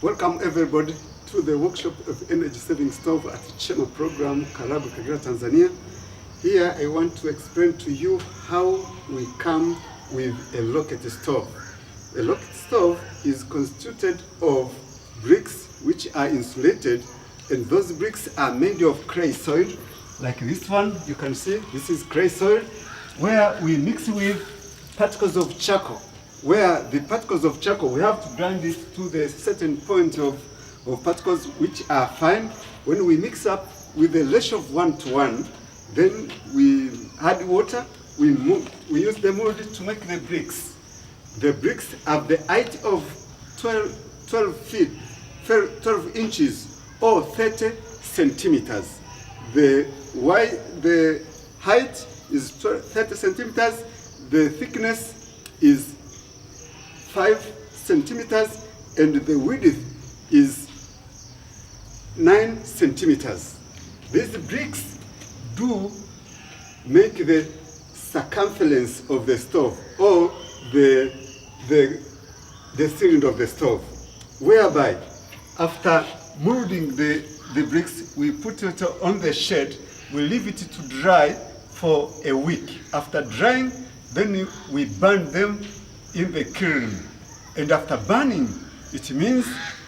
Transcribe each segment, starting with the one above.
Welcome everybody to the workshop of energy saving stove at CHEMA program, Karabu, Kagera, Tanzania. Here I want to explain to you how we come with a rocket stove. A rocket stove is constituted of bricks which are insulated, and those bricks are made of clay soil. Like this one, you can see this is clay soil, where we mix with particles of charcoal. Where the particles of charcoal, we have to grind this to the certain point of particles which are fine. When we mix up with a ratio of 1:1, then we add water, we use the mold to make the bricks. The bricks have the height of 12 inches or 30 centimeters. The height is 30 centimeters, the thickness is 5 centimeters, and the width is 9 centimeters. These bricks do make the circumference of the stove, or the cylinder of the stove, whereby after molding the bricks, we put it on the shed, we leave it to dry for a week. After drying, then we burn them in the kiln. And after burning, it means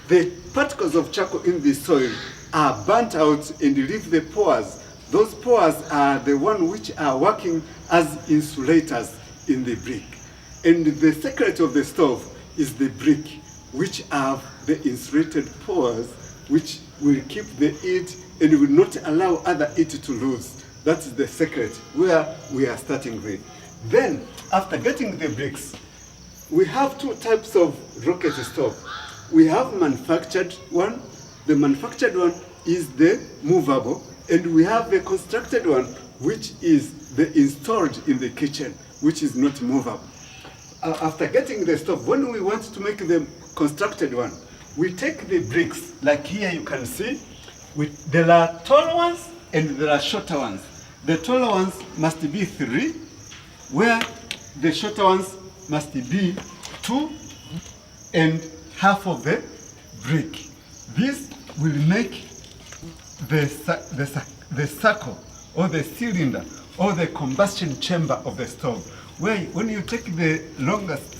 the particles of charcoal in the soil are burnt out and leave the pores. Those pores are the ones which are working as insulators in the brick. And the secret of the stove is the brick, which have the insulated pores, which will keep the heat and will not allow other heat to lose. That's the secret where we are starting with. Then, after getting the bricks, we have two types of rocket stove. We have manufactured one. The manufactured one is the movable, and we have the constructed one, which is the installed in the kitchen, which is not movable. After getting the stove, when we want to make the constructed one, we take the bricks, like here you can see, there are taller ones and there are shorter ones. The taller ones must be 3, where the shorter ones must be 2.5 of the brick. This will make the circle or the cylinder or the combustion chamber of the stove, where when you take the longest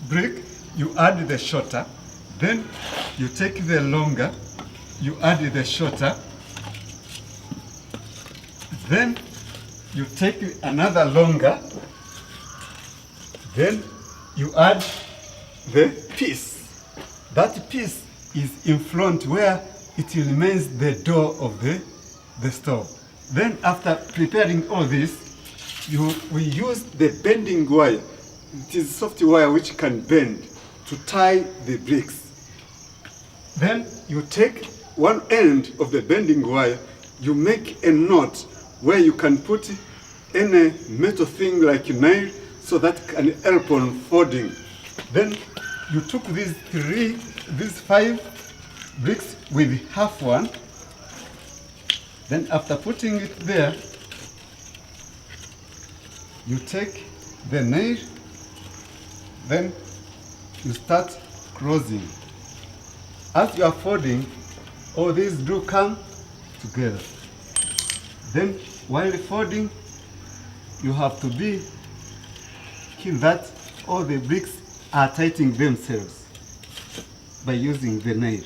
brick, you add the shorter, then you take the longer, you add the shorter, then you take another longer, then you add the piece. That piece is in front, where it remains the door of the stove. Then after preparing all this, we use the bending wire. It is soft wire which can bend to tie the bricks. Then you take one end of the bending wire, you make a knot where you can put any metal thing like a nail, so that can help on folding. Then you took these 5 bricks with half one. Then after putting it there, you take the nail, then you start closing. As you are folding, all these do come together. Then while folding, you have to be sure that all the bricks are tightening themselves by using the nail.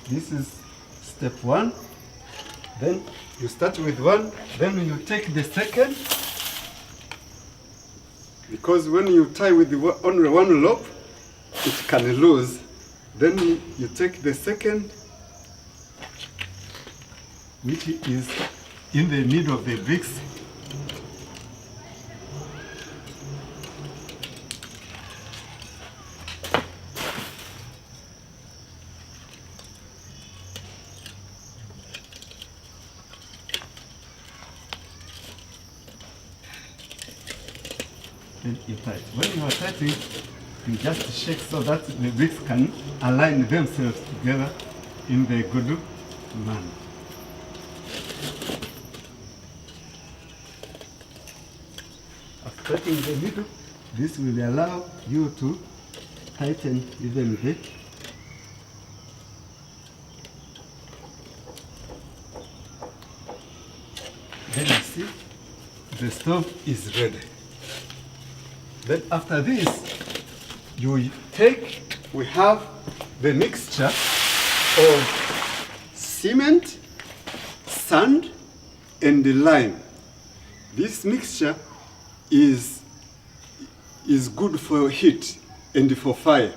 This is step 1. Then you start with one, then you take the second, because when you tie with only one loop, it can lose. Then you take the second, which is in the middle of the bricks. Then you tie. When you are tightening, You just shake so that the bricks can align themselves together in the good manner. After cutting the middle, this will allow you to tighten even the Then you see the stove is ready. Then after this, we have the mixture of cement, sand, and lime. This mixture is good for heat and for fire.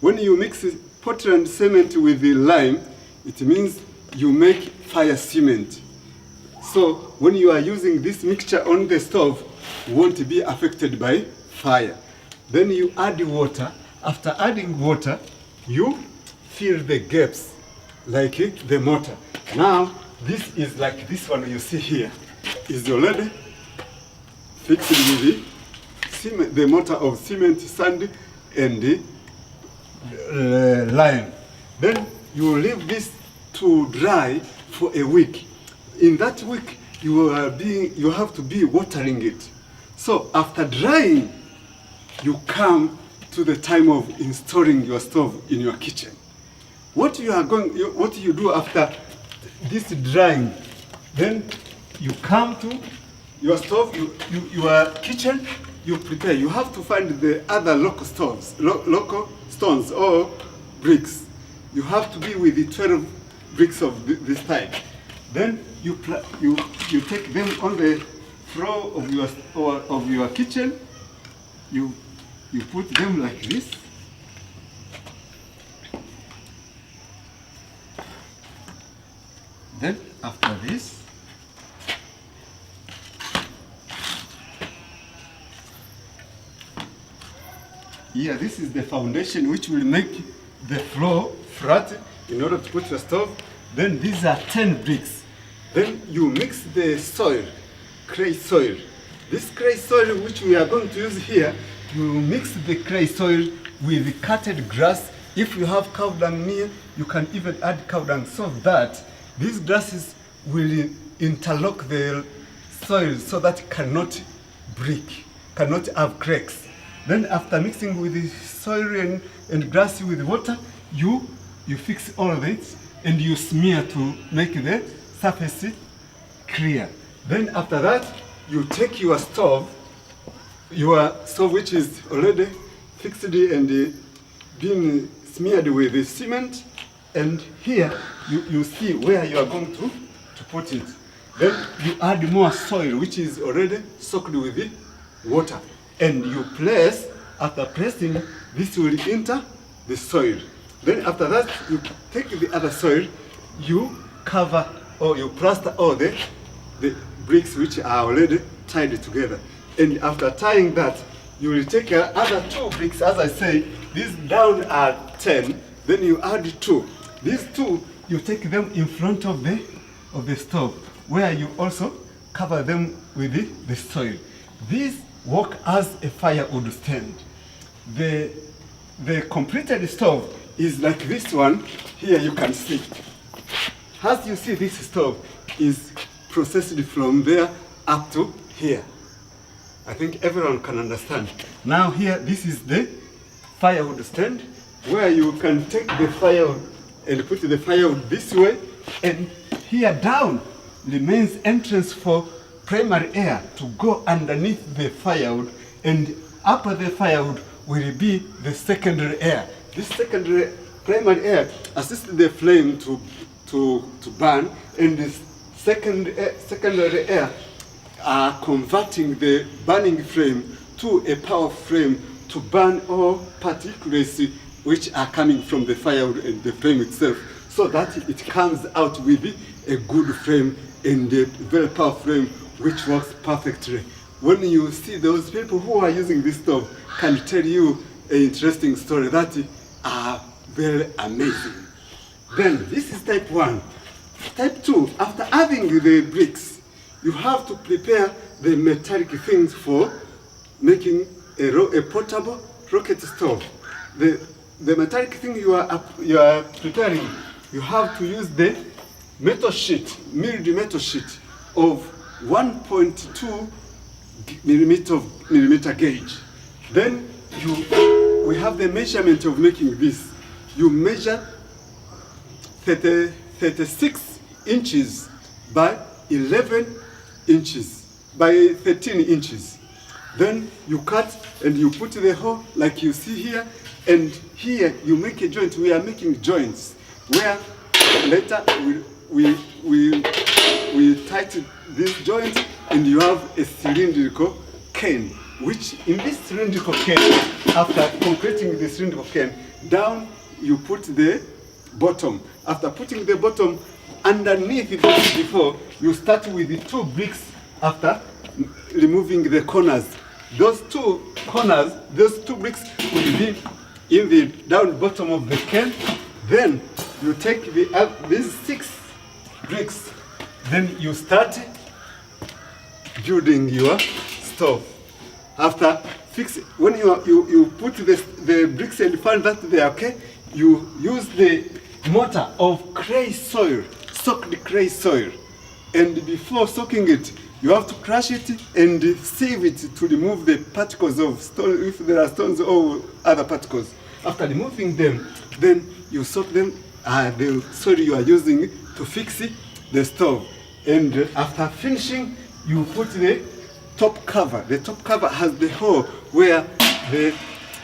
When you mix Portland cement with the lime, it means you make fire cement. So when you are using this mixture on the stove, you won't be affected by fire. Then you add water. After adding water, you fill the gaps like the mortar. Now, this is like this one you see here is already fixed with the mortar of cement, sand, and lime. Then you leave this to dry for a week. In that week, you have to be watering it. So after drying, you come to the time of installing your stove in your kitchen. What you do after this drying, then you come to your stove, your kitchen, you prepare. You have to find the other local stones or bricks. You have to be with the 12 bricks of this type. Then you take them on the floor of your kitchen. You put them like this. Then after this, here this is the foundation which will make the floor flat in order to put your stove. Then these are 10 bricks. Then you mix the soil, clay soil. This clay soil which we are going to use here, you mix the clay soil with the cutted grass. If you have cow dung near, you can even add cow dung so that these grasses will interlock the soil so that it cannot break, cannot have cracks. Then after mixing with the soil and grass with water, you fix all of it and you smear to make the surface clear. Then after that, you take your stove which is already fixed and being smeared with the cement, and here you see where you are going to put it. Then you add more soil which is already soaked with the water, and you place. After pressing, this will enter the soil. Then after that, you take the other soil, you cover or you plaster all the bricks which are already tied together. And after tying that, you will take other 2 bricks. As I say, these down are 10. Then you add 2. These 2, you take them in front of the stove, where you also cover them with the soil. These work as a firewood stand. The completed stove is like this one. Here you can see. As you see, this stove is processed from there up to here. I think everyone can understand. Now here, this is the firewood stand, where you can take the firewood and put the firewood this way, and here down remains entrance for primary air to go underneath the firewood, and up the firewood will be the secondary air. This primary air assists the flame to burn, and this secondary air are converting the burning flame to a power flame to burn all particulates which are coming from the firewood and the flame itself, so that it comes out with a good flame and a very powerful flame which works perfectly. When you see those people who are using this stove, can tell you an interesting story that are very amazing. Then this is type 1. Type 2, after adding the bricks, you have to prepare the metallic things for making a portable rocket stove. The metallic thing you are preparing, you have to use the metal sheet, milled metal sheet of 1.2 millimeter gauge. Then we have the measurement of making this. You measure 36 inches by 11 inches by 13 inches. Then you cut and you put the hole like you see here, and here you make a joint. We are making joints where later we tighten this joint, and you have a cylindrical cane, which in this cylindrical cane, after concreting the cylindrical cane, down you put the bottom. After putting the bottom underneath it before, you start with the 2 bricks after removing the corners. Those 2 corners, those 2 bricks will be in the down bottom of the cane. Then you take these 6 bricks. Then you start building your stove. After when you put the bricks and find that they are okay, you use the mortar of clay soil, soaked clay soil, and before soaking it, you have to crush it and sieve it to remove the particles of stone, if there are stones or other particles. After removing them, then you soak them, the soil you are using to fix the stove. And after finishing, you put the top cover. The top cover has the hole where the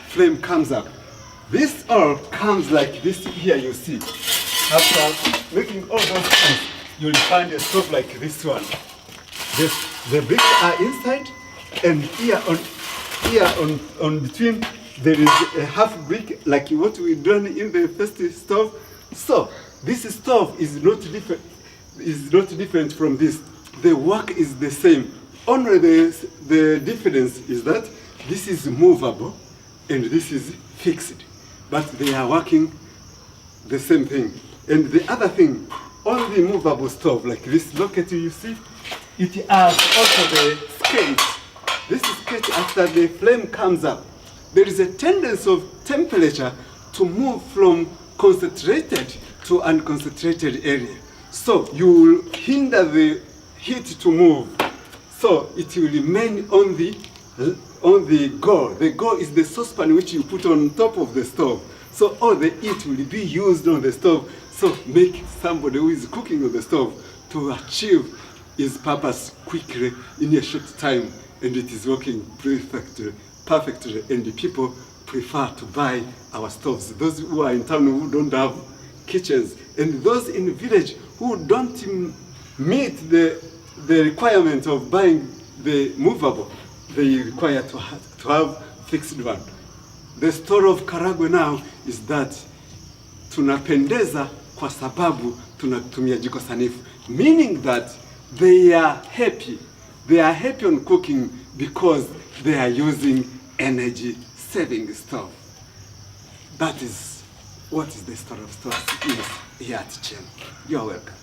flame comes up. This all comes like this here, you see. After making all those things, you'll find a stove like this one. The bricks are inside, and here on between there is a half brick like what we done in the first stove. So this stove is not different from this. The work is the same. Only the difference is that this is movable and this is fixed, but they are working the same thing. And the other thing, on the movable stove like this rocket you see, it has also the skate. This skate, after the flame comes up, there is a tendency of temperature to move from concentrated to unconcentrated area. So you will hinder the heat to move. So it will remain on the go. The go is the saucepan which you put on top of the stove. So all the heat will be used on the stove. So make somebody who is cooking on the stove to achieve his purpose quickly in a short time, and it is working perfectly, and the people prefer to buy our stoves. Those who are in town who don't have kitchens, and those in the village who don't meet the requirement of buying the movable, they require to have fixed one. The story of Karagwe now is that tunapendeza kwa sababu tunatumia jiko sanifu, meaning that they are happy on cooking because they are using energy saving stove. That is what is the story of stoves here at CHEMA. You're welcome.